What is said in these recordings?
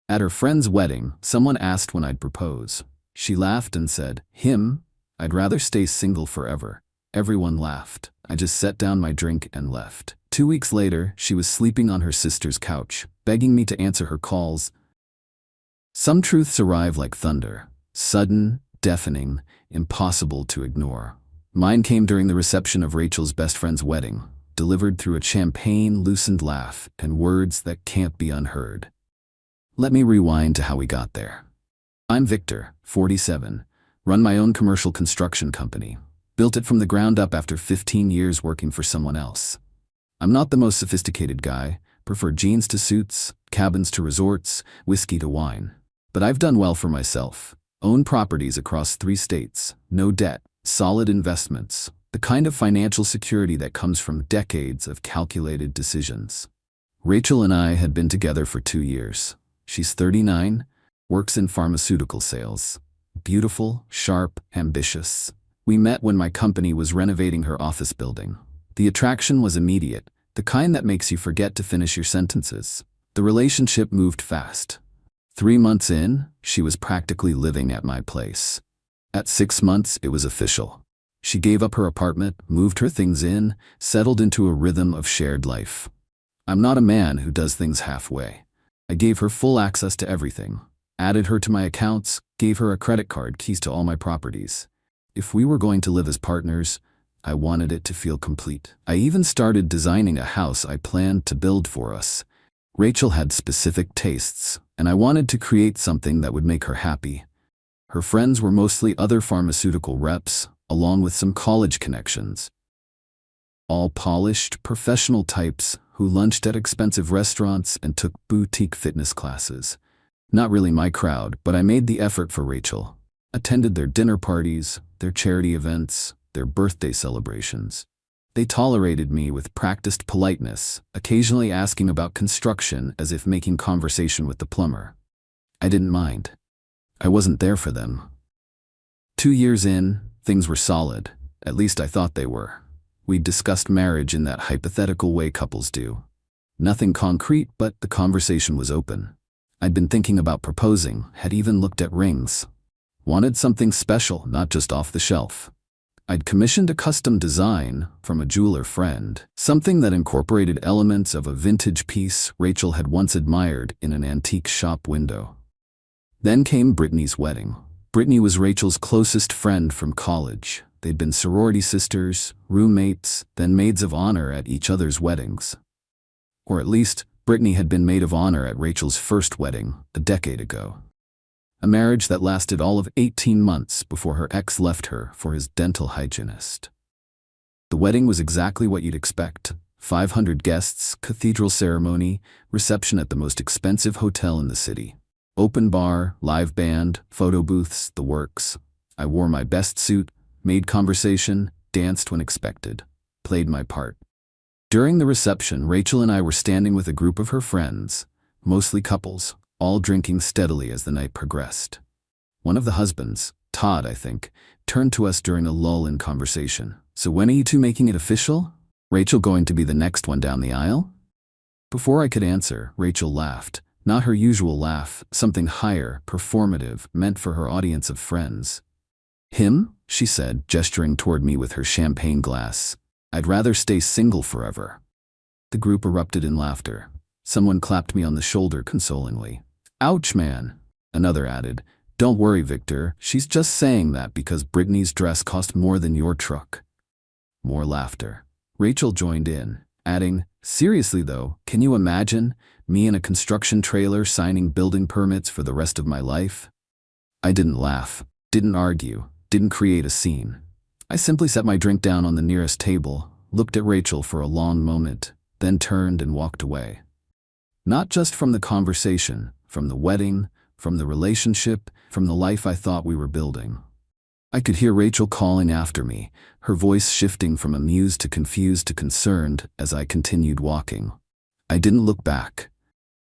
At her friend's wedding, someone asked when I'd propose. She laughed and said, "Him? I'd rather stay single forever." Everyone laughed. I just set down my drink and left. 2 weeks later, she was sleeping on her sister's couch, begging me to answer her calls. Some truths arrive like thunder, sudden, deafening, impossible to ignore. Mine came during the reception of Rachel's best friend's wedding, delivered through a champagne-loosened laugh and words that can't be unheard. Let me rewind to how we got there. I'm Victor, 47, run my own commercial construction company. Built it from the ground up after 15 years working for someone else. I'm not the most sophisticated guy, prefer jeans to suits, cabins to resorts, whiskey to wine. But I've done well for myself. Own properties across 3 states, no debt, solid investments, the kind of financial security that comes from decades of calculated decisions. Rachel and I had been together for 2 years. She's 39, works in pharmaceutical sales. Beautiful, sharp, ambitious. We met when my company was renovating her office building. The attraction was immediate, the kind that makes you forget to finish your sentences. The relationship moved fast. 3 months in, she was practically living at my place. At 6 months, it was official. She gave up her apartment, moved her things in, settled into a rhythm of shared life. I'm not a man who does things halfway. I gave her full access to everything, added her to my accounts, gave her a credit card, keys to all my properties. If we were going to live as partners, I wanted it to feel complete. I even started designing a house I planned to build for us. Rachel had specific tastes, and I wanted to create something that would make her happy. Her friends were mostly other pharmaceutical reps, along with some college connections. All polished, professional types who lunched at expensive restaurants and took boutique fitness classes. Not really my crowd, but I made the effort for Rachel. Attended their dinner parties, their charity events, their birthday celebrations. They tolerated me with practiced politeness, occasionally asking about construction as if making conversation with the plumber. I didn't mind. I wasn't there for them. 2 years in, things were solid. At least I thought they were. We'd discussed marriage in that hypothetical way couples do. Nothing concrete, but the conversation was open. I'd been thinking about proposing, had even looked at rings. Wanted something special, not just off the shelf. I'd commissioned a custom design from a jeweler friend, something that incorporated elements of a vintage piece Rachel had once admired in an antique shop window. Then came Brittany's wedding. Brittany was Rachel's closest friend from college. They'd been sorority sisters, roommates, then maids of honor at each other's weddings. Or at least, Brittany had been maid of honor at Rachel's first wedding, a decade ago. A marriage that lasted all of 18 months before her ex left her for his dental hygienist. The wedding was exactly what you'd expect. 500 guests, cathedral ceremony, reception at the most expensive hotel in the city. Open bar, live band, photo booths, the works. I wore my best suit, made conversation, danced when expected, played my part. During the reception, Rachel and I were standing with a group of her friends, mostly couples, all drinking steadily as the night progressed. One of the husbands, Todd I think, turned to us during a lull in conversation. "So when are you two making it official? Rachel going to be the next one down the aisle?" Before I could answer, Rachel laughed. Not her usual laugh, something higher, performative, meant for her audience of friends. "Him?" she said, gesturing toward me with her champagne glass. "I'd rather stay single forever." The group erupted in laughter. Someone clapped me on the shoulder consolingly. "Ouch, man," another added. "Don't worry, Victor, she's just saying that because Brittany's dress cost more than your truck." More laughter. Rachel joined in, adding, "Seriously though, can you imagine me in a construction trailer signing building permits for the rest of my life?" I didn't laugh, didn't argue, didn't create a scene. I simply set my drink down on the nearest table, looked at Rachel for a long moment, then turned and walked away. Not just from the conversation, from the wedding, from the relationship, from the life I thought we were building. I could hear Rachel calling after me, her voice shifting from amused to confused to concerned as I continued walking. I didn't look back.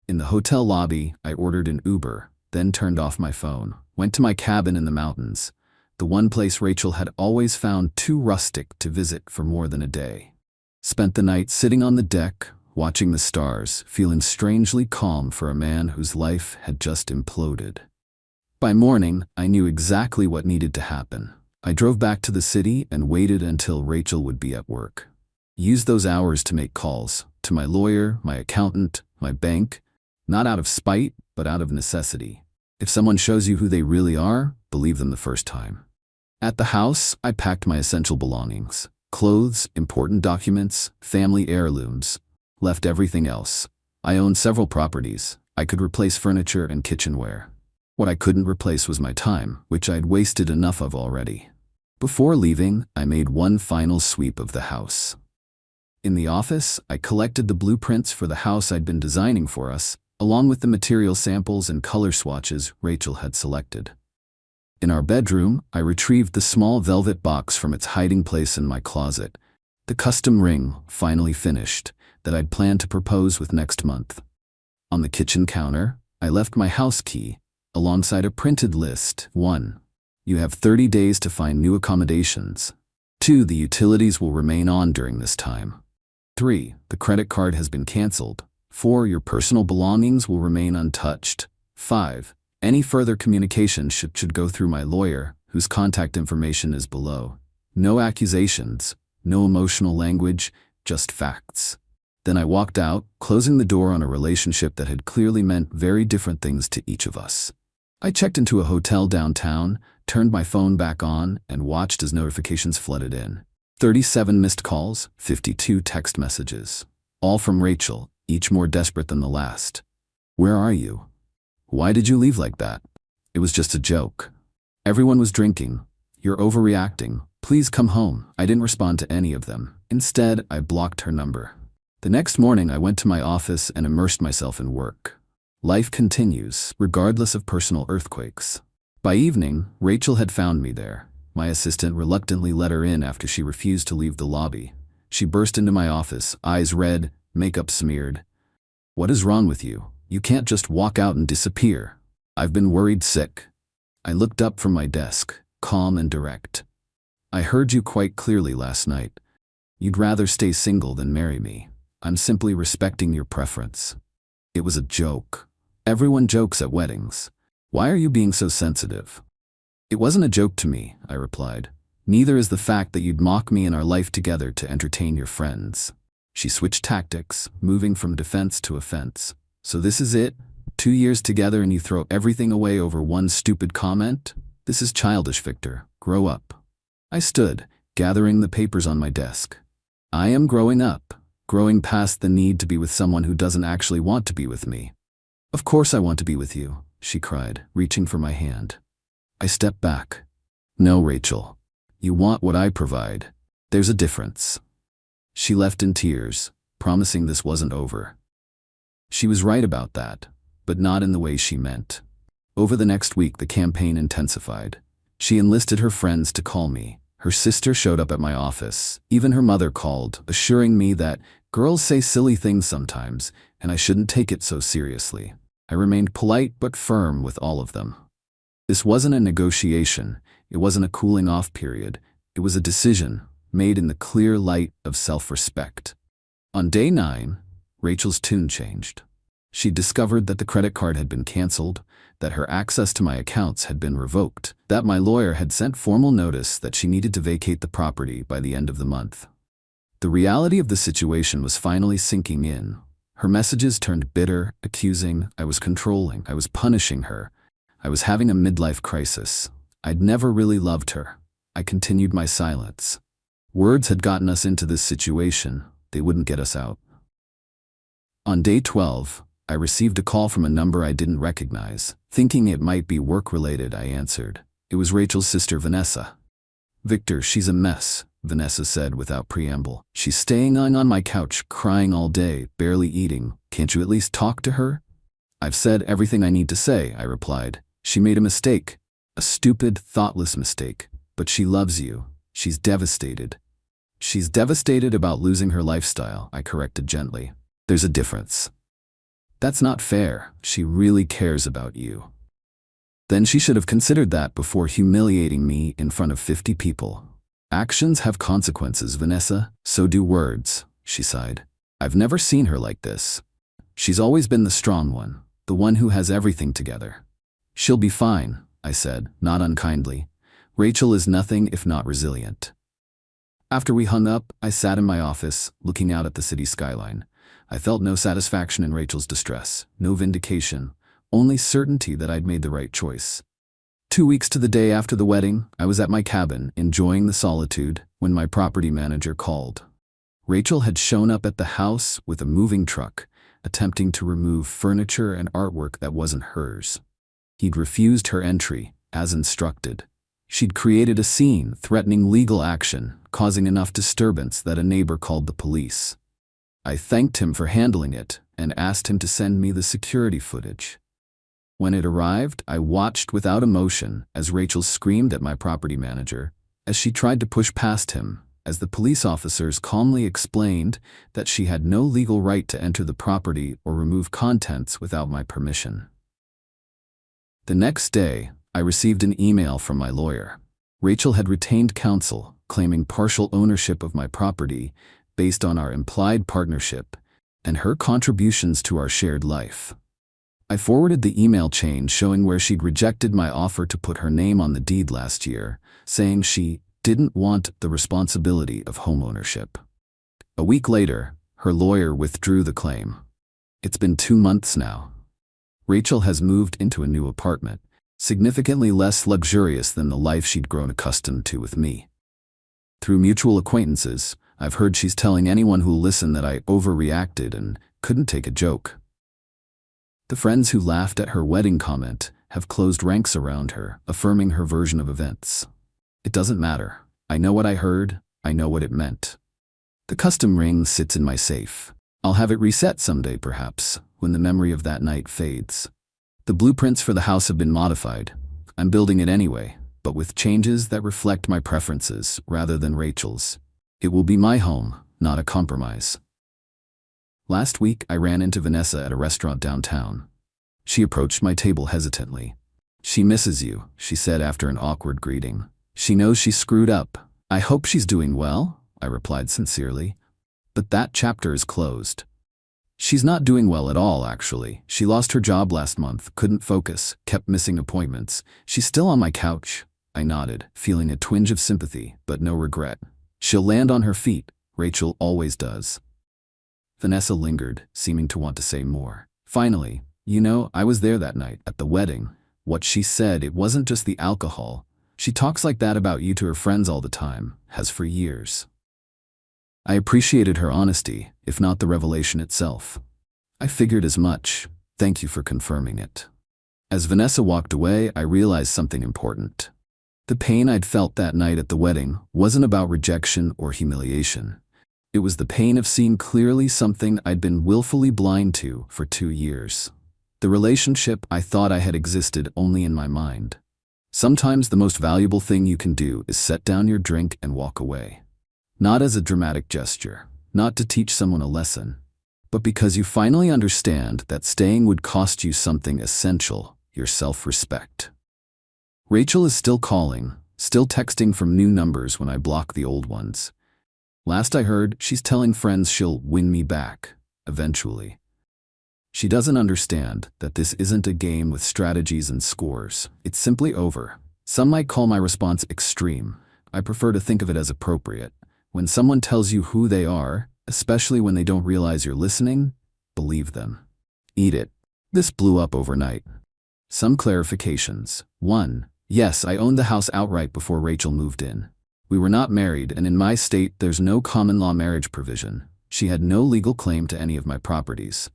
In the hotel lobby, I ordered an Uber, then turned off my phone, went to my cabin in the mountains, the one place Rachel had always found too rustic to visit for more than a day. Spent the night sitting on the deck, watching the stars, feeling strangely calm for a man whose life had just imploded. By morning, I knew exactly what needed to happen. I drove back to the city and waited until Rachel would be at work. Used those hours to make calls to my lawyer, my accountant, my bank, not out of spite, but out of necessity. If someone shows you who they really are, believe them the first time. At the house, I packed my essential belongings. Clothes, important documents, family heirlooms. Left everything else. I owned several properties. I could replace furniture and kitchenware. What I couldn't replace was my time, which I'd wasted enough of already. Before leaving, I made one final sweep of the house. In the office, I collected the blueprints for the house I'd been designing for us, along with the material samples and color swatches Rachel had selected. In our bedroom, I retrieved the small velvet box from its hiding place in my closet, the custom ring, finally finished, that I'd planned to propose with next month. On the kitchen counter, I left my house key, alongside a printed list. 1. You have 30 days to find new accommodations. 2. The utilities will remain on during this time. 3. The credit card has been canceled. 4. Your personal belongings will remain untouched. 5. Any further communication should go through my lawyer, whose contact information is below. No accusations, no emotional language, just facts. Then I walked out, closing the door on a relationship that had clearly meant very different things to each of us. I checked into a hotel downtown, turned my phone back on, and watched as notifications flooded in. 37 missed calls, 52 text messages. All from Rachel, each more desperate than the last. Where are you? Why did you leave like that? It was just a joke. Everyone was drinking. You're overreacting. Please come home. I didn't respond to any of them. Instead, I blocked her number. The next morning, I went to my office and immersed myself in work. Life continues, regardless of personal earthquakes. By evening, Rachel had found me there. My assistant reluctantly let her in after she refused to leave the lobby. She burst into my office, eyes red, makeup smeared. What is wrong with you? You can't just walk out and disappear. I've been worried sick. I looked up from my desk, calm and direct. I heard you quite clearly last night. You'd rather stay single than marry me. I'm simply respecting your preference. It was a joke. Everyone jokes at weddings. Why are you being so sensitive? It wasn't a joke to me, I replied. Neither is the fact that you'd mock me and our life together to entertain your friends. She switched tactics, moving from defense to offense. So this is it? 2 years together and you throw everything away over one stupid comment? This is childish, Victor. Grow up. I stood, gathering the papers on my desk. I am growing up, growing past the need to be with someone who doesn't actually want to be with me. Of course I want to be with you, she cried, reaching for my hand. I stepped back. No, Rachel. You want what I provide. There's a difference. She left in tears, promising this wasn't over. She was right about that, but not in the way she meant. Over the next week, the campaign intensified. She enlisted her friends to call me. Her sister showed up at my office. Even her mother called, assuring me that girls say silly things sometimes, and I shouldn't take it so seriously. I remained polite but firm with all of them. This wasn't a negotiation. It wasn't a cooling off period. It was a decision made in the clear light of self-respect. On day 9, Rachel's tune changed. She discovered that the credit card had been canceled, that her access to my accounts had been revoked, that my lawyer had sent formal notice that she needed to vacate the property by the end of the month. The reality of the situation was finally sinking in. Her messages turned bitter, accusing. I was controlling. I was punishing her. I was having a midlife crisis. I'd never really loved her. I continued my silence. Words had gotten us into this situation. They wouldn't get us out. On day 12, I received a call from a number I didn't recognize. Thinking it might be work-related, I answered. It was Rachel's sister, Vanessa. Victor, she's a mess, Vanessa said without preamble. She's staying on my couch, crying all day, barely eating. Can't you at least talk to her? I've said everything I need to say, I replied. She made a mistake. A stupid, thoughtless mistake. But she loves you. She's devastated. She's devastated about losing her lifestyle, I corrected gently. There's a difference. That's not fair. She really cares about you. Then she should have considered that before humiliating me in front of 50 people. Actions have consequences, Vanessa. So do words, she sighed. I've never seen her like this. She's always been the strong one, the one who has everything together. She'll be fine, I said, not unkindly. Rachel is nothing if not resilient. After we hung up, I sat in my office, looking out at the city skyline. I felt no satisfaction in Rachel's distress, no vindication, only certainty that I'd made the right choice. 2 weeks to the day after the wedding, I was at my cabin, enjoying the solitude, when my property manager called. Rachel had shown up at the house with a moving truck, attempting to remove furniture and artwork that wasn't hers. He'd refused her entry, as instructed. She'd created a scene threatening legal action, causing enough disturbance that a neighbor called the police. I thanked him for handling it and asked him to send me the security footage. When it arrived, I watched without emotion as Rachel screamed at my property manager, as she tried to push past him, as the police officers calmly explained that she had no legal right to enter the property or remove contents without my permission. The next day, I received an email from my lawyer. Rachel had retained counsel, claiming partial ownership of my property based on our implied partnership and her contributions to our shared life. I forwarded the email chain showing where she'd rejected my offer to put her name on the deed last year, saying she didn't want the responsibility of homeownership. A week later, her lawyer withdrew the claim. It's been 2 months now. Rachel has moved into a new apartment, significantly less luxurious than the life she'd grown accustomed to with me. Through mutual acquaintances, I've heard she's telling anyone who'll listen that I overreacted and couldn't take a joke. The friends who laughed at her wedding comment have closed ranks around her, affirming her version of events. It doesn't matter. I know what I heard. I know what it meant. The custom ring sits in my safe. I'll have it reset someday, perhaps, when the memory of that night fades. The blueprints for the house have been modified. I'm building it anyway, but with changes that reflect my preferences rather than Rachel's. It will be my home, not a compromise. Last week, I ran into Vanessa at a restaurant downtown. She approached my table hesitantly. She misses you, she said after an awkward greeting. She knows she screwed up. I hope she's doing well, I replied sincerely. But that chapter is closed. She's not doing well at all, actually. She lost her job last month, couldn't focus, kept missing appointments. She's still on my couch. I nodded, feeling a twinge of sympathy, but no regret. She'll land on her feet. Rachel always does. Vanessa lingered, seeming to want to say more. Finally, I was there that night, at the wedding. What she said, it wasn't just the alcohol. She talks like that about you to her friends all the time, has for years. I appreciated her honesty, if not the revelation itself. I figured as much. Thank you for confirming it. As Vanessa walked away, I realized something important. The pain I'd felt that night at the wedding wasn't about rejection or humiliation. It was the pain of seeing clearly something I'd been willfully blind to for 2 years. The relationship I thought I had existed only in my mind. Sometimes the most valuable thing you can do is set down your drink and walk away. Not as a dramatic gesture, not to teach someone a lesson, but because you finally understand that staying would cost you something essential, your self-respect. Rachel is still calling, still texting from new numbers when I block the old ones. Last I heard, she's telling friends she'll win me back, eventually. She doesn't understand that this isn't a game with strategies and scores. It's simply over. Some might call my response extreme. I prefer to think of it as appropriate. When someone tells you who they are, especially when they don't realize you're listening, believe them. Eat it. This blew up overnight. Some clarifications. 1. Yes, I owned the house outright before Rachel moved in. We were not married, and in my state, there's no common law marriage provision. She had no legal claim to any of my properties.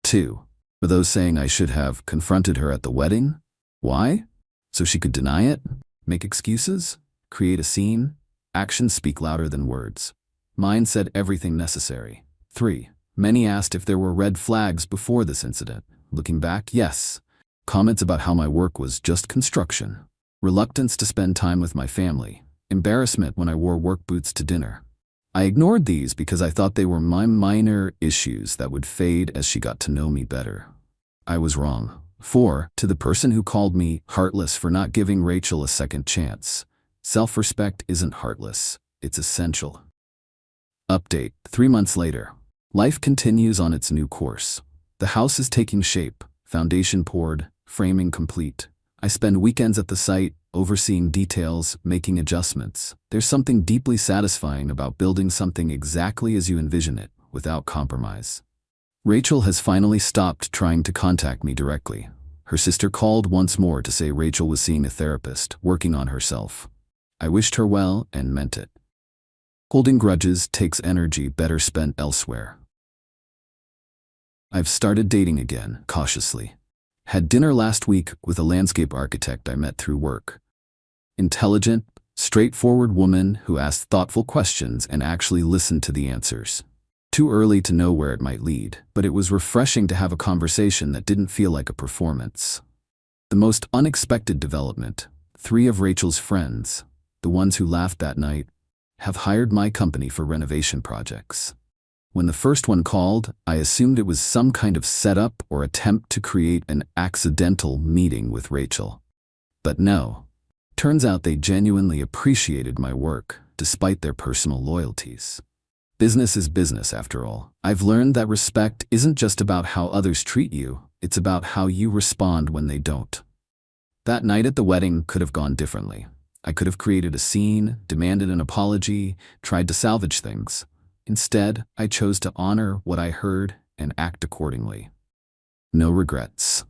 2. For those saying I should have confronted her at the wedding? Why? So she could deny it? Make excuses? Create a scene? Actions speak louder than words. Mine said everything necessary. 3. Many asked if there were red flags before this incident. Looking back, yes. Comments about how my work was just construction. Reluctance to spend time with my family. Embarrassment when I wore work boots to dinner. I ignored these because I thought they were my minor issues that would fade as she got to know me better. I was wrong. 4. To the person who called me heartless for not giving Rachel a second chance. Self-respect isn't heartless. It's essential. Update. 3 months later. Life continues on its new course. The house is taking shape, foundation poured, framing complete. I spend weekends at the site, overseeing details, making adjustments. There's something deeply satisfying about building something exactly as you envision it, without compromise. Rachel has finally stopped trying to contact me directly. Her sister called once more to say Rachel was seeing a therapist, working on herself. I wished her well and meant it. Holding grudges takes energy better spent elsewhere. I've started dating again, cautiously. Had dinner last week with a landscape architect I met through work. Intelligent, straightforward woman who asked thoughtful questions and actually listened to the answers. Too early to know where it might lead, but it was refreshing to have a conversation that didn't feel like a performance. The most unexpected development: 3 of Rachel's friends, the ones who laughed that night, have hired my company for renovation projects. When the first one called, I assumed it was some kind of setup or attempt to create an accidental meeting with Rachel. But no. Turns out they genuinely appreciated my work, despite their personal loyalties. Business is business, after all. I've learned that respect isn't just about how others treat you, it's about how you respond when they don't. That night at the wedding could have gone differently. I could have created a scene, demanded an apology, tried to salvage things. Instead, I chose to honor what I heard and act accordingly. No regrets.